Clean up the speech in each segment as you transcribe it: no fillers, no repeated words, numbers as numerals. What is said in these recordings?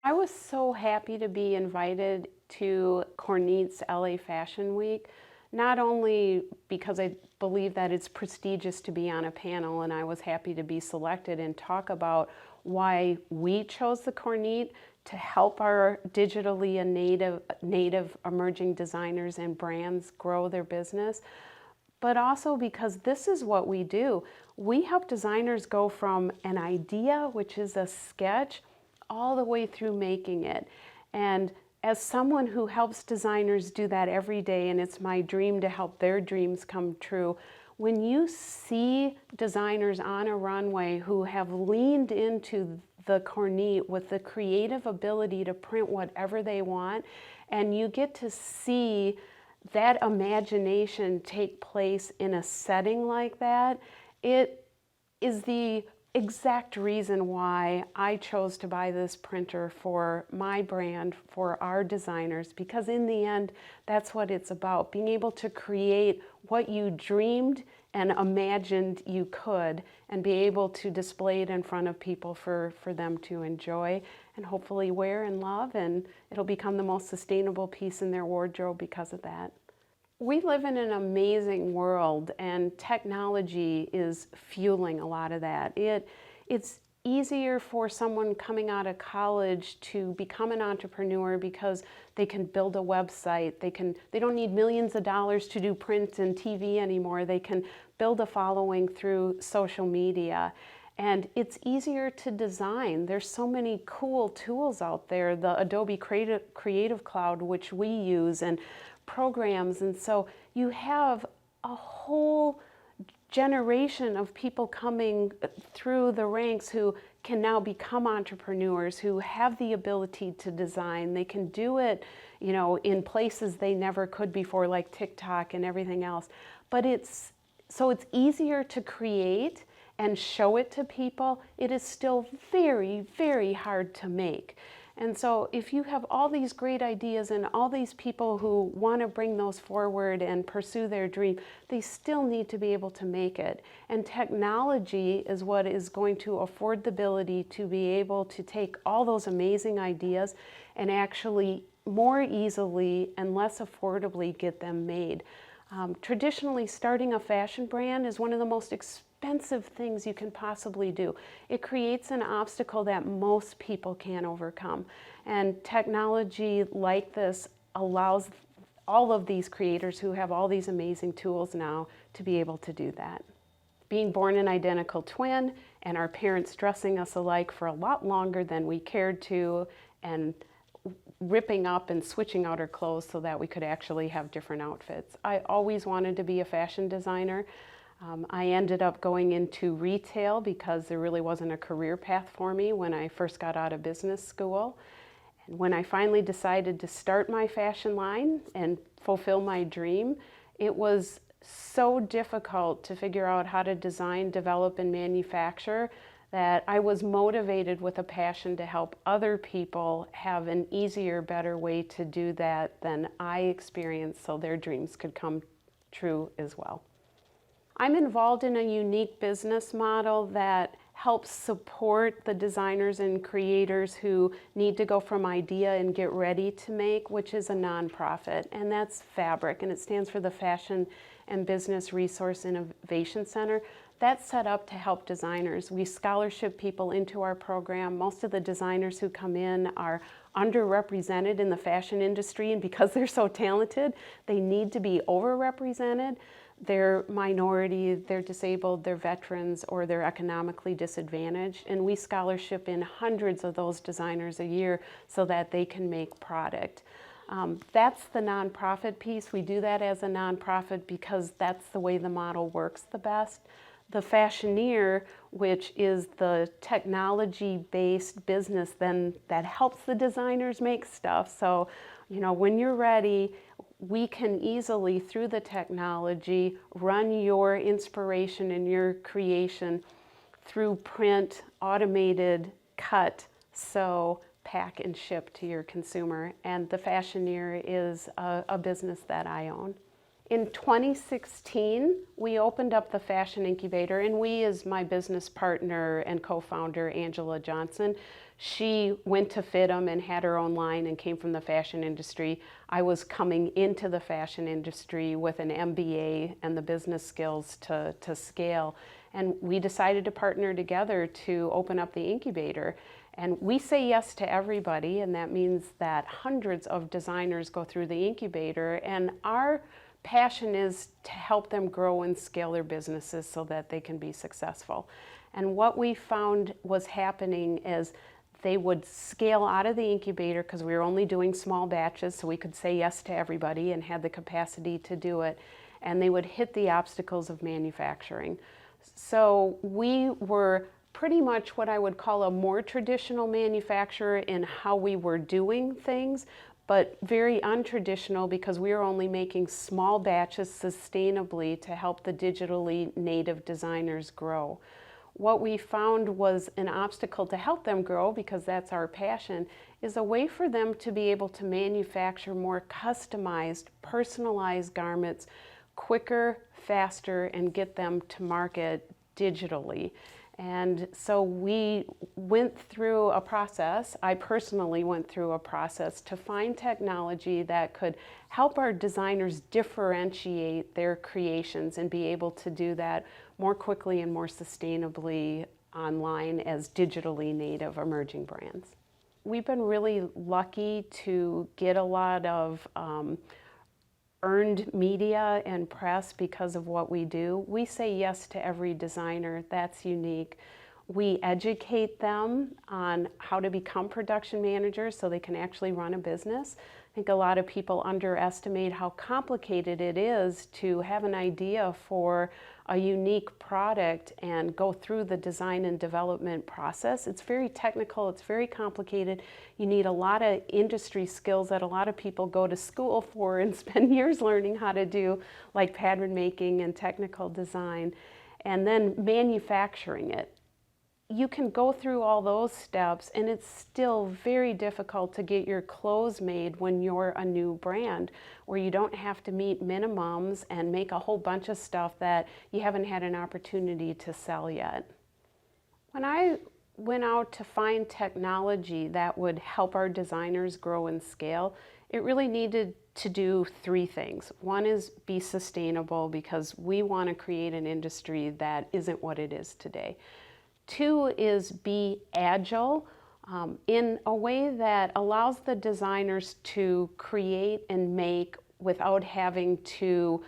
I was so happy to be invited to Kornit's LA Fashion Week, not only because I believe that it's prestigious to be on a panel, and I was happy to be selected and talk about why we chose the Kornit to help our digitally and native emerging designers and brands grow their business, but also because this is what we do. We help designers go from an idea, which is a sketch, all the way through making it. And as someone who helps designers do that every day, and it's my dream to help their dreams come true, when you see designers on a runway who have leaned into the Kornit with the creative ability to print whatever they want, and you get to see that imagination take place in a setting like that, it is the exact reason why I chose to buy this printer for my brand, for our designers, because in the end, that's what it's about, being able to create what you dreamed and imagined you could and be able to display it in front of people for them to enjoy and hopefully wear and love, and it'll become the most sustainable piece in their wardrobe because of that. We live in an amazing world, and technology is fueling a lot of that. It's easier for someone coming out of college to become an entrepreneur because they can build a website. They don't need millions of dollars to do print and TV anymore. They can build a following through social media. And it's easier to design. There's so many cool tools out there, the Adobe Creative Cloud, which we use, and programs. And so you have a whole generation of people coming through the ranks who can now become entrepreneurs, who have the ability to design. They can do it, in places they never could before, like TikTok and everything else. But it's easier to create and show it to people. It is still very, very hard to make. And so if you have all these great ideas and all these people who want to bring those forward and pursue their dream, they still need to be able to make it. And technology is what is going to afford the ability to be able to take all those amazing ideas and actually more easily and less affordably get them made. Traditionally, starting a fashion brand is one of the most expensive things you can possibly do. It creates an obstacle that most people can't overcome. And technology like this allows all of these creators who have all these amazing tools now to be able to do that. Being born an identical twin and our parents dressing us alike for a lot longer than we cared to, and ripping up and switching out our clothes so that we could actually have different outfits. I always wanted to be a fashion designer. I ended up going into retail because there really wasn't a career path for me when I first got out of business school. And when I finally decided to start my fashion line and fulfill my dream, it was so difficult to figure out how to design, develop, and manufacture that I was motivated with a passion to help other people have an easier, better way to do that than I experienced, so their dreams could come true as well. I'm involved in a unique business model that helps support the designers and creators who need to go from idea and get ready to make, which is a nonprofit, and that's Fabric, and it stands for the Fashion and Business Resource Innovation Center. That's set up to help designers. We scholarship people into our program. Most of the designers who come in are underrepresented in the fashion industry, and because they're so talented, they need to be overrepresented. They're minority, they're disabled, they're veterans, or they're economically disadvantaged. And we scholarship in hundreds of those designers a year so that they can make product. That's the nonprofit piece. We do that as a nonprofit because that's the way the model works the best. The Fashioneer, which is the technology-based business then that helps the designers make stuff. So, when you're ready, we can easily, through the technology, run your inspiration and your creation through print, automated, cut, sew, pack, and ship to your consumer. And the Fashioneer is a business that I own. In 2016, we opened up the Fashion Incubator, and we, as my business partner and co-founder, Angela Johnson, she went to FITM and had her own line and came from the fashion industry. I was coming into the fashion industry with an MBA and the business skills to scale. And we decided to partner together to open up the incubator. And we say yes to everybody, and that means that hundreds of designers go through the incubator, and our passion is to help them grow and scale their businesses so that they can be successful. And what we found was happening is they would scale out of the incubator because we were only doing small batches, so we could say yes to everybody and had the capacity to do it, and they would hit the obstacles of manufacturing. So we were pretty much what I would call a more traditional manufacturer in how we were doing things, but very untraditional because we were only making small batches sustainably to help the digitally native designers grow. What we found was an obstacle to help them grow, because that's our passion, is a way for them to be able to manufacture more customized, personalized garments quicker, faster, and get them to market digitally. And so we went through a process, I personally went through a process to find technology that could help our designers differentiate their creations and be able to do that more quickly and more sustainably online as digitally native emerging brands. We've been really lucky to get a lot of earned media and press because of what we do. We say yes to every designer. That's unique. We educate them on how to become production managers so they can actually run a business. I think a lot of people underestimate how complicated it is to have an idea for a unique product and go through the design and development process. It's very technical, it's very complicated. You need a lot of industry skills that a lot of people go to school for and spend years learning how to do, like pattern making and technical design, and then manufacturing it. You can go through all those steps and it's still very difficult to get your clothes made when you're a new brand, where you don't have to meet minimums and make a whole bunch of stuff that you haven't had an opportunity to sell yet. When I went out to find technology that would help our designers grow and scale, it really needed to do three things. One is be sustainable, because we want to create an industry that isn't what it is today. Two is be agile in a way that allows the designers to create and make without having to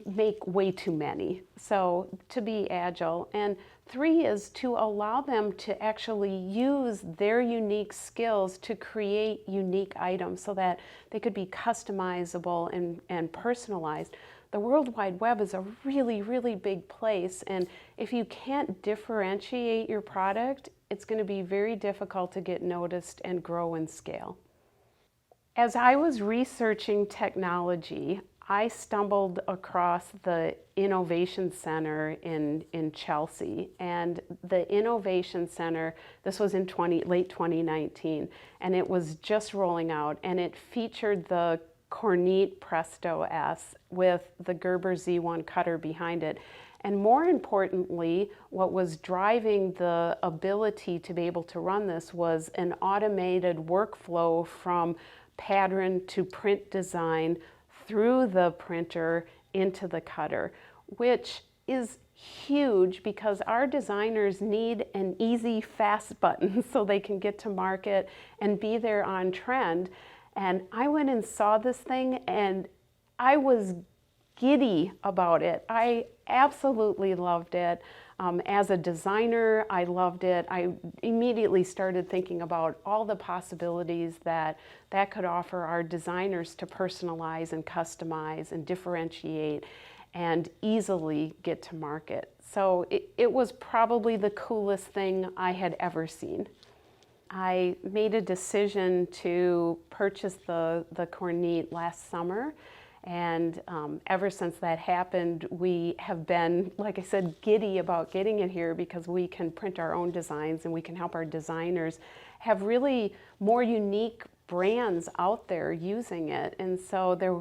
make way too many. So to be agile. And three is to allow them to actually use their unique skills to create unique items so that they could be customizable and personalized. The World Wide Web is a really, really big place, and if you can't differentiate your product, it's going to be very difficult to get noticed and grow and scale. As I was researching technology, I stumbled across the Innovation Center in Chelsea, and the Innovation Center, this was in late 2019, and it was just rolling out, and it featured the Kornit Presto S with the Gerber Z1 cutter behind it. And more importantly, what was driving the ability to be able to run this was an automated workflow from pattern to print design through the printer into the cutter, which is huge because our designers need an easy, fast button so they can get to market and be there on trend. And I went and saw this thing and I was giddy about it. I absolutely loved it. As a designer, I loved it. I immediately started thinking about all the possibilities that could offer our designers to personalize and customize and differentiate and easily get to market. So it was probably the coolest thing I had ever seen. I made a decision to purchase the Kornit last summer, and ever since that happened, we have been, like I said, giddy about getting it here because we can print our own designs and we can help our designers have really more unique brands out there using it. And so there,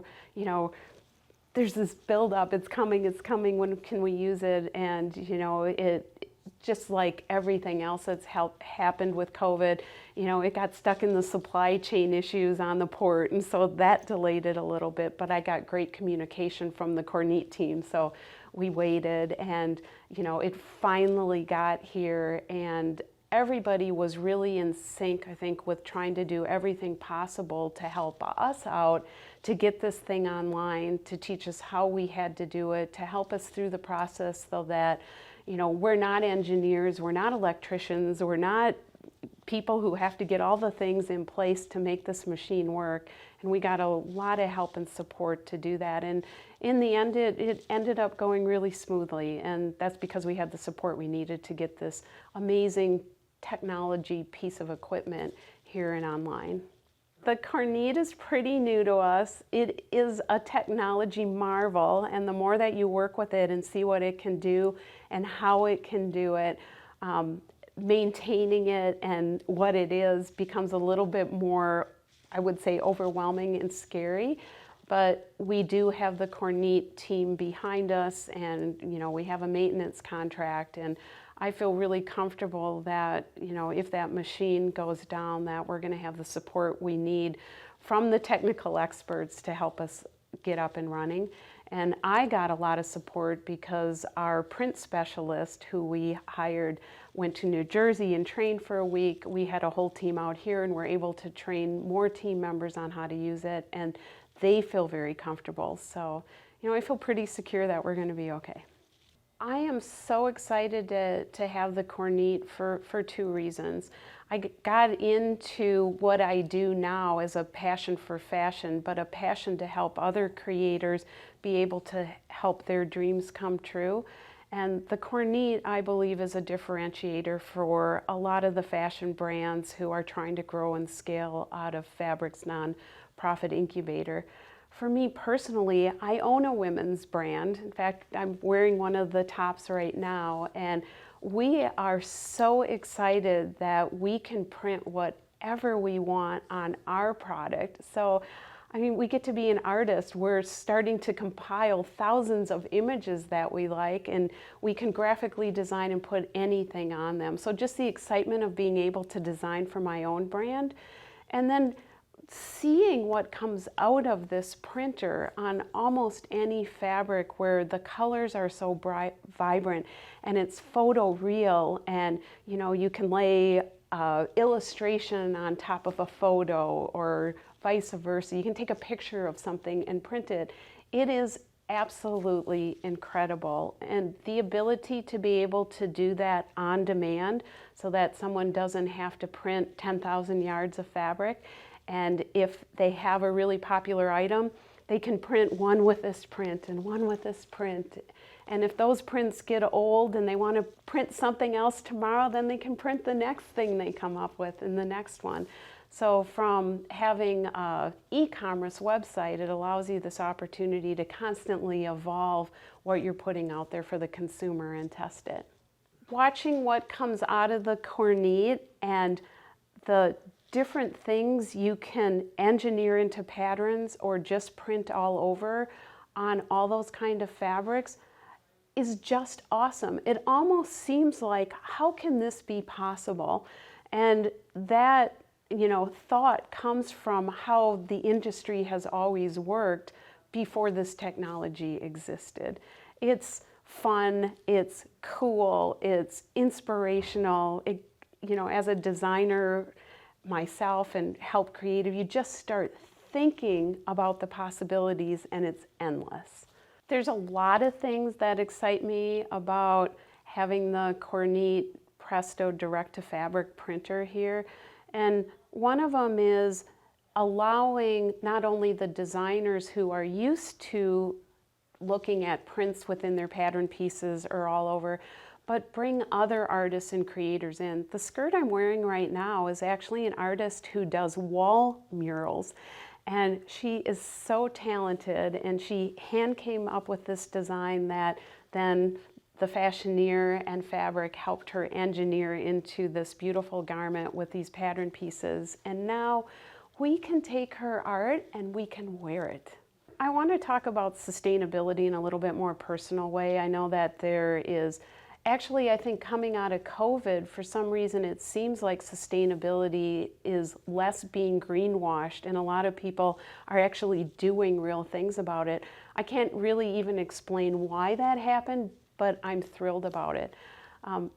there's this buildup, it's coming, when can we use it? And, it just like everything else that's happened with COVID, it got stuck in the supply chain issues on the port, and so that delayed it a little bit, but I got great communication from the Kornit team, so we waited, and, it finally got here, and everybody was really in sync, I think, with trying to do everything possible to help us out, to get this thing online, to teach us how we had to do it, to help us through the process so that, we're not engineers, we're not electricians, we're not people who have to get all the things in place to make this machine work. And we got a lot of help and support to do that. And in the end, it ended up going really smoothly. And that's because we had the support we needed to get this amazing technology piece of equipment here and online. The Kornit is pretty new to us. It is a technology marvel, and the more that you work with it and see what it can do and how it can do it, maintaining it and what it is becomes a little bit more, I would say, overwhelming and scary. But we do have the Kornit team behind us, and we have a maintenance contract, and I feel really comfortable that, if that machine goes down, that we're going to have the support we need from the technical experts to help us get up and running. And I got a lot of support because our print specialist, who we hired, went to New Jersey and trained for a week. We had a whole team out here, and we're able to train more team members on how to use it, and they feel very comfortable. So, I feel pretty secure that we're going to be okay. I am so excited to have the Kornit for two reasons. I got into what I do now as a passion for fashion, but a passion to help other creators be able to help their dreams come true. And the Kornit, I believe, is a differentiator for a lot of the fashion brands who are trying to grow and scale out of Fabric's nonprofit incubator. For me personally, I own a women's brand. In fact, I'm wearing one of the tops right now, and we are so excited that we can print whatever we want on our product. So, we get to be an artist. We're starting to compile thousands of images that we like, and we can graphically design and put anything on them. So just the excitement of being able to design for my own brand, and then seeing what comes out of this printer on almost any fabric where the colors are so bright, vibrant, and it's photo real, and you can lay illustration on top of a photo or vice versa. You can take a picture of something and print it. It is absolutely incredible, and the ability to be able to do that on demand so that someone doesn't have to print 10,000 yards of fabric. And if they have a really popular item, they can print one with this print and one with this print. And if those prints get old and they want to print something else tomorrow, then they can print the next thing they come up with in the next one. So from having an e-commerce website, it allows you this opportunity to constantly evolve what you're putting out there for the consumer and test it. Watching what comes out of the Kornit and the different things you can engineer into patterns or just print all over on all those kind of fabrics is just awesome. It almost seems like, how can this be possible? And that, thought comes from how the industry has always worked before this technology existed. It's fun, it's cool, it's inspirational. As a designer myself and help creative, you just start thinking about the possibilities, and it's endless. There's a lot of things that excite me about having the Kornit Presto direct-to-fabric printer here, and one of them is allowing not only the designers who are used to looking at prints within their pattern pieces or all over, but bring other artists and creators in. The skirt I'm wearing right now is actually an artist who does wall murals, and she is so talented, and she hand came up with this design that then the Fashioneer and Fabric helped her engineer into this beautiful garment with these pattern pieces. And now we can take her art and we can wear it. I want to talk about sustainability in a little bit more personal way. I know that there is actually, I think coming out of COVID, for some reason it seems like sustainability is less being greenwashed, and a lot of people are actually doing real things about it. I can't really even explain why that happened, but I'm thrilled about it.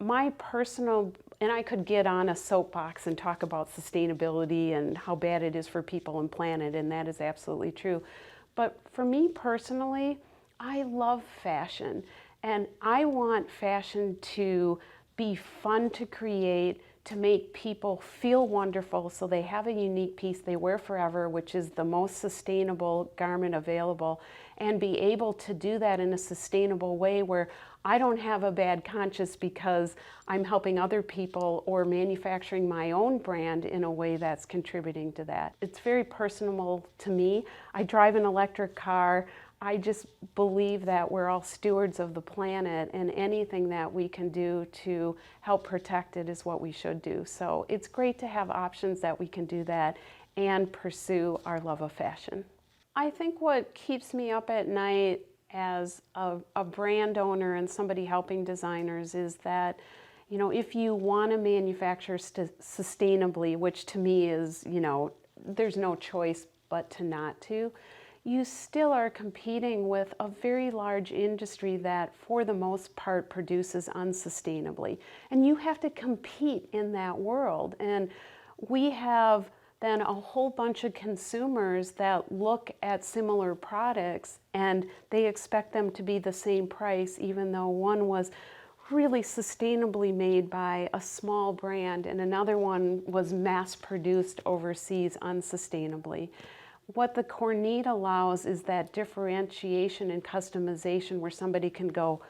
My personal, and I could get on a soapbox and talk about sustainability and how bad it is for people and planet, and that is absolutely true. But for me personally, I love fashion, and I want fashion to be fun to create, to make people feel wonderful so they have a unique piece they wear forever, which is the most sustainable garment available, and be able to do that in a sustainable way where I don't have a bad conscience because I'm helping other people or manufacturing my own brand in a way that's contributing to that. It's very personal to me. I drive an electric car. I just believe that we're all stewards of the planet, and anything that we can do to help protect it is what we should do. So it's great to have options that we can do that and pursue our love of fashion. I think what keeps me up at night as a brand owner and somebody helping designers is that, you know, if you want to manufacture sustainably, which to me is, you know, there's no choice but to not to, you still are competing with a very large industry that for the most part produces unsustainably. And you have to compete in that world. And we have then a whole bunch of consumers that look at similar products and they expect them to be the same price, even though one was really sustainably made by a small brand and another one was mass produced overseas unsustainably. What the Kornit allows is that differentiation and customization where somebody can go,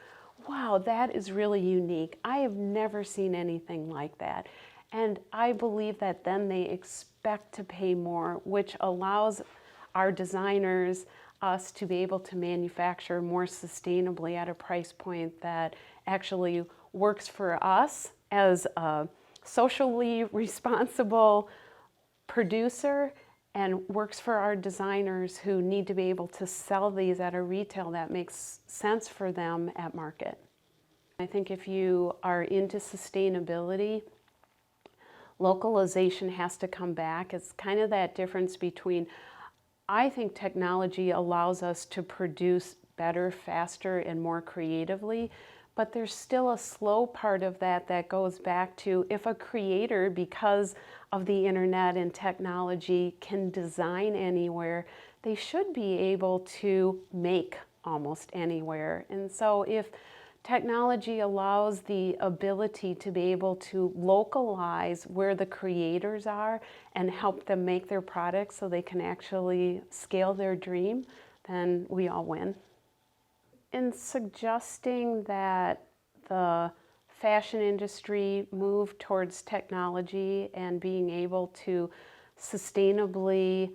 wow, that is really unique. I have never seen anything like that. And I believe that then they expect to pay more, which allows our designers, us, to be able to manufacture more sustainably at a price point that actually works for us as a socially responsible producer and works for our designers who need to be able to sell these at a retail that makes sense for them at market. I think if you are into sustainability, localization has to come back. It's kind of that difference between, I think technology allows us to produce better, faster, and more creatively, but there's still a slow part of that that goes back to if a creator, because of the internet and technology, can design anywhere, they should be able to make almost anywhere. And so if technology allows the ability to be able to localize where the creators are and help them make their products so they can actually scale their dream, then we all win. In suggesting that the fashion industry move towards technology and being able to sustainably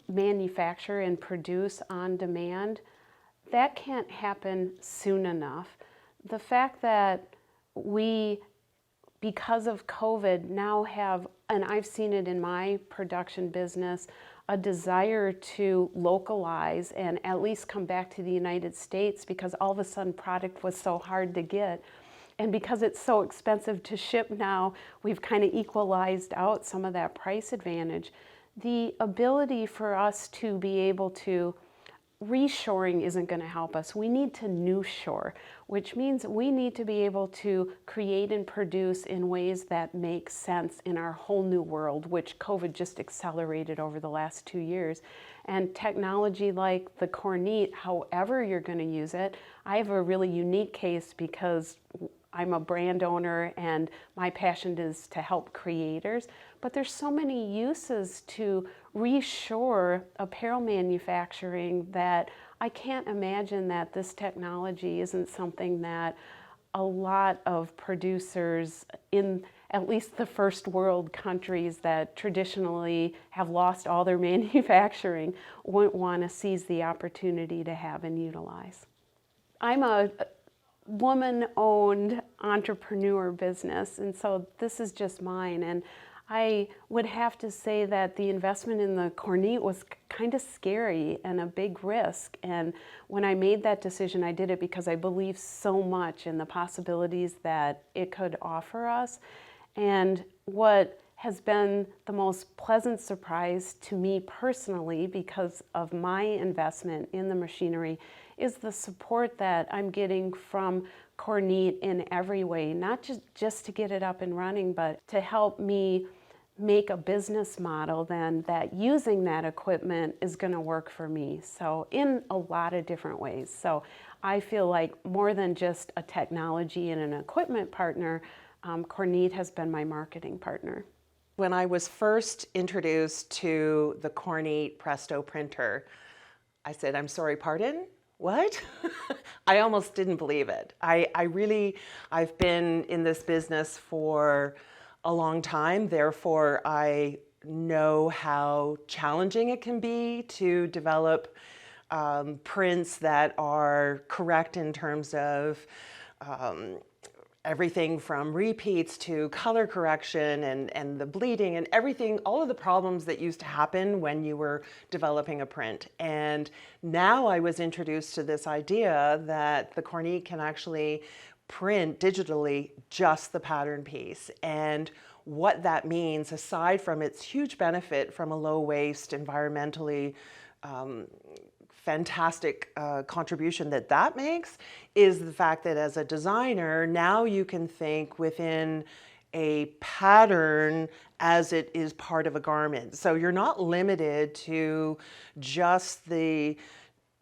manufacture and produce on demand, that can't happen soon enough. The fact that we, because of COVID, now have, and I've seen it in my production business, a desire to localize and at least come back to the United States because all of a sudden product was so hard to get. And because it's so expensive to ship now, we've kind of equalized out some of that price advantage. The ability for us to be able to reshoring isn't going to help us. We need to new shore, which means we need to be able to create and produce in ways that make sense in our whole new world, which COVID just accelerated over the last 2 years. And technology like the Kornit, however you're going to use it, I have a really unique case because I'm a brand owner and my passion is to help creators, but there's so many uses to reshore apparel manufacturing that I can't imagine that this technology isn't something that a lot of producers in at least the first world countries that traditionally have lost all their manufacturing wouldn't want to seize the opportunity to have and utilize. I'm a woman-owned entrepreneur business, and so this is just mine, and I would have to say that the investment in the Kornit was kind of scary and a big risk. And when I made that decision, I did it because I believe so much in the possibilities that it could offer us. And what has been the most pleasant surprise to me personally because of my investment in the machinery is the support that I'm getting from Kornit in every way, not just to get it up and running, but to help me make a business model then that using that equipment is going to work for me. So in a lot of different ways. So I feel like more than just a technology and an equipment partner, Kornit has been my marketing partner. When I was first introduced to the Kornit Presto printer, I said, I'm sorry, pardon? What? I almost didn't believe it. I've been in this business for a long time, therefore I know how challenging it can be to develop prints that are correct in terms of everything from repeats to color correction and the bleeding and everything, all of the problems that used to happen when you were developing a print. And now I was introduced to this idea that the Kornit can actually print digitally just the pattern piece. And what that means, aside from its huge benefit from a low waste, environmentally fantastic contribution that makes, is the fact that as a designer, now you can think within a pattern as it is part of a garment. So you're not limited to just the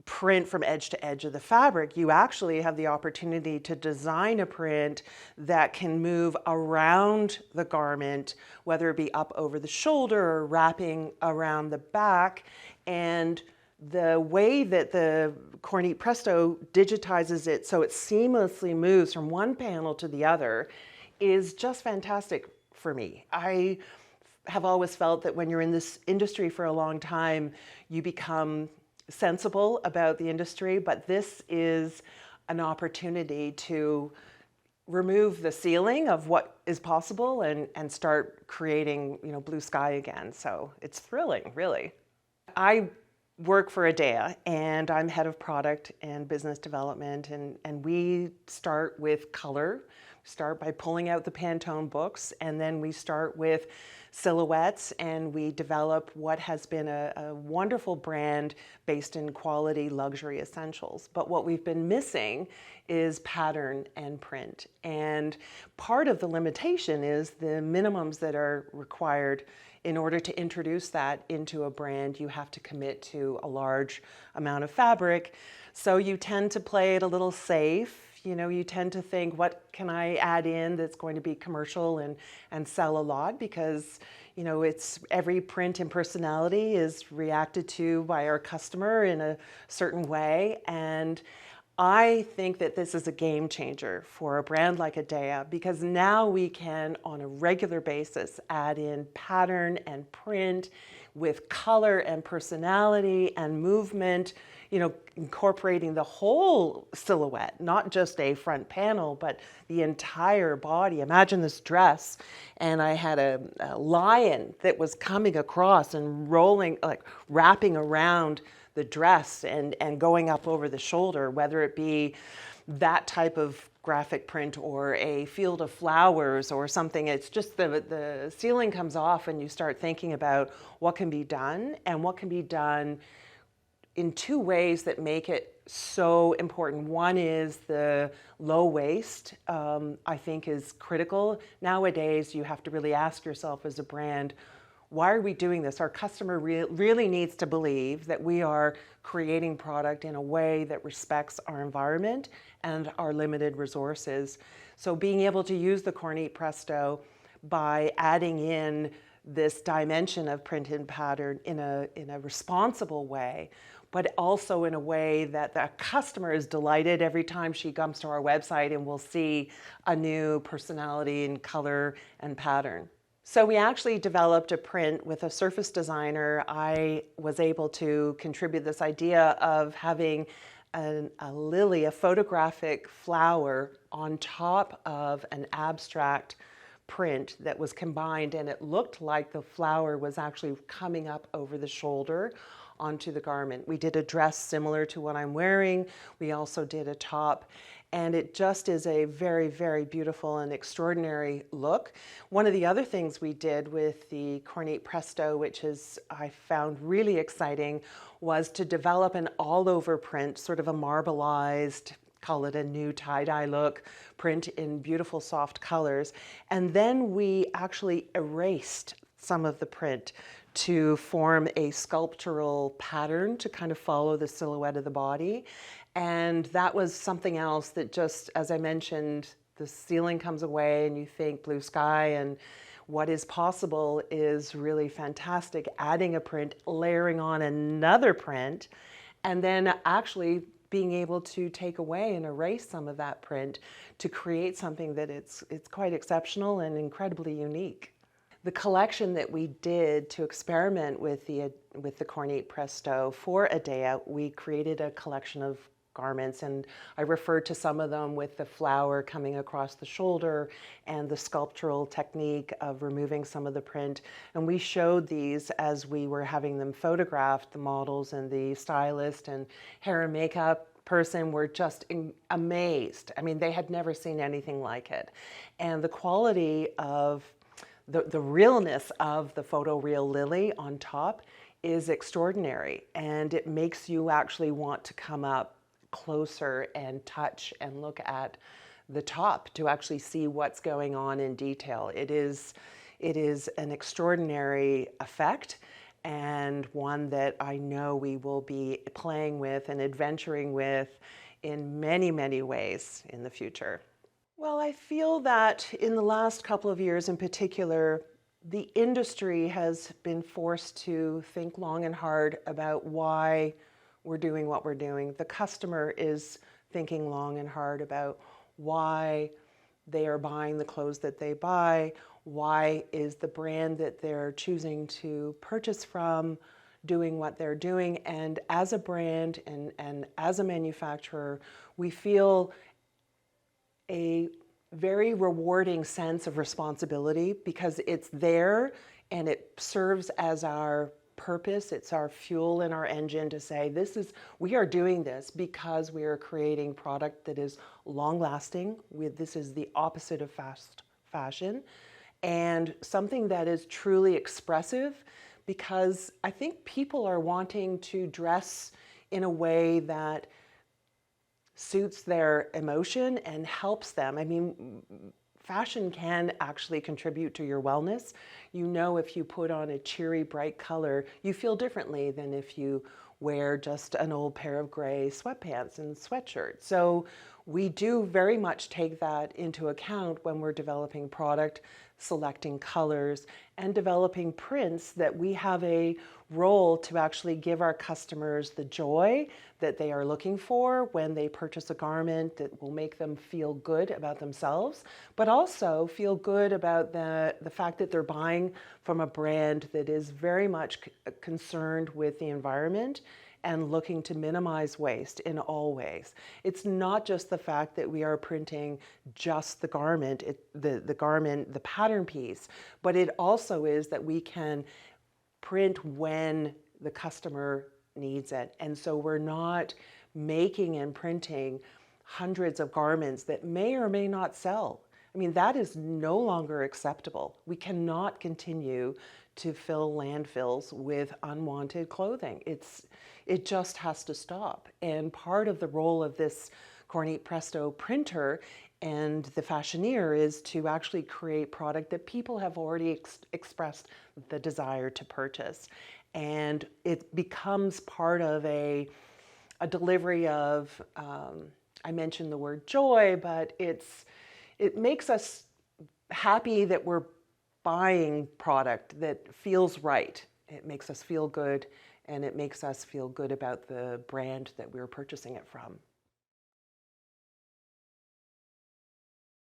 print from edge to edge of the fabric. You actually have the opportunity to design a print that can move around the garment, whether it be up over the shoulder or wrapping around the back. And the way that the Kornit Presto digitizes it so it seamlessly moves from one panel to the other is just fantastic for me. I have always felt that when you're in this industry for a long time, you become sensible about the industry, but this is an opportunity to remove the ceiling of what is possible and start creating, blue sky again. So it's thrilling, really. I work for Adea and I'm head of product and business development, and we start with color. We start by pulling out the Pantone books, and then we start with silhouettes, and we develop what has been a wonderful brand based in quality luxury essentials. But what we've been missing is pattern and print. And part of the limitation is the minimums that are required. In order to introduce that into a brand, you have to commit to a large amount of fabric. So you tend to play it a little safe. You tend to think, what can I add in that's going to be commercial and sell a lot? Because, it's every print and personality is reacted to by our customer in a certain way. And I think that this is a game changer for a brand like Adea, because now we can, on a regular basis, add in pattern and print with color and personality and movement, incorporating the whole silhouette, not just a front panel, but the entire body. Imagine this dress, and I had a lion that was coming across and rolling, like wrapping around the dress and going up over the shoulder, whether it be that type of graphic print or a field of flowers or something. It's just the ceiling comes off and you start thinking about what can be done, and what can be done in two ways that make it so important. One is the low waste, I think is critical. Nowadays, you have to really ask yourself as a brand, why are we doing this? Our customer really needs to believe that we are creating product in a way that respects our environment and our limited resources. So being able to use the Kornit Presto by adding in this dimension of print and pattern in a responsible way, but also in a way that the customer is delighted every time she comes to our website and will see a new personality and color and pattern. So we actually developed a print with a surface designer. I was able to contribute this idea of having a lily, a photographic flower on top of an abstract print that was combined, and it looked like the flower was actually coming up over the shoulder onto the garment. We did a dress similar to what I'm wearing. We also did a top, and it just is a very, very beautiful and extraordinary look. One of the other things we did with the Kornit Presto, which is I found really exciting, was to develop an all-over print, sort of a marbleized, call it a new tie-dye look, print in beautiful soft colors. And then we actually erased some of the print to form a sculptural pattern to kind of follow the silhouette of the body. And that was something else that just, as I mentioned, the ceiling comes away and you think blue sky, and what is possible is really fantastic. Adding a print, layering on another print, and then actually being able to take away and erase some of that print to create something that it's quite exceptional and incredibly unique. The collection that we did to experiment with the Kornit Presto for a day out, we created a collection of garments, and I referred to some of them with the flower coming across the shoulder and the sculptural technique of removing some of the print. And we showed these as we were having them photographed. The models and the stylist and hair and makeup person were just amazed. I mean, they had never seen anything like it. And the quality of the realness of the photoreal lily on top is extraordinary, and it makes you actually want to come up closer and touch and look at the top to actually see what's going on in detail. It is an extraordinary effect, and one that I know we will be playing with and adventuring with in many, many ways in the future. Well, I feel that in the last couple of years in particular, the industry has been forced to think long and hard about why we're doing what we're doing. The customer is thinking long and hard about why they are buying the clothes that they buy, why is the brand that they're choosing to purchase from doing what they're doing. And as a brand and as a manufacturer, we feel a very rewarding sense of responsibility because it's there and it serves as our purpose. It's our fuel in our engine to say, we are doing this because we are creating product that is long lasting. This is the opposite of fast fashion, and something that is truly expressive, because I think people are wanting to dress in a way that suits their emotion and helps them. I mean, fashion can actually contribute to your wellness. You know, if you put on a cheery, bright color, you feel differently than if you wear just an old pair of gray sweatpants and sweatshirt. So we do very much take that into account when we're developing product, selecting colors, and developing prints, that we have a role to actually give our customers the joy that they are looking for when they purchase a garment that will make them feel good about themselves, but also feel good about the fact that they're buying from a brand that is very much concerned with the environment and looking to minimize waste in all ways. It's not just the fact that we are printing just the garment, the pattern piece, but it also is that we can print when the customer needs it. And so we're not making and printing hundreds of garments that may or may not sell. I mean, that is no longer acceptable. We cannot continue to fill landfills with unwanted clothing. It just has to stop. And part of the role of this Kornit Presto printer and the Fashioneer is to actually create product that people have already expressed the desire to purchase. And it becomes part of a delivery of, I mentioned the word joy, but it makes us happy that we're buying product that feels right. It makes us feel good, and it makes us feel good about the brand that we're purchasing it from.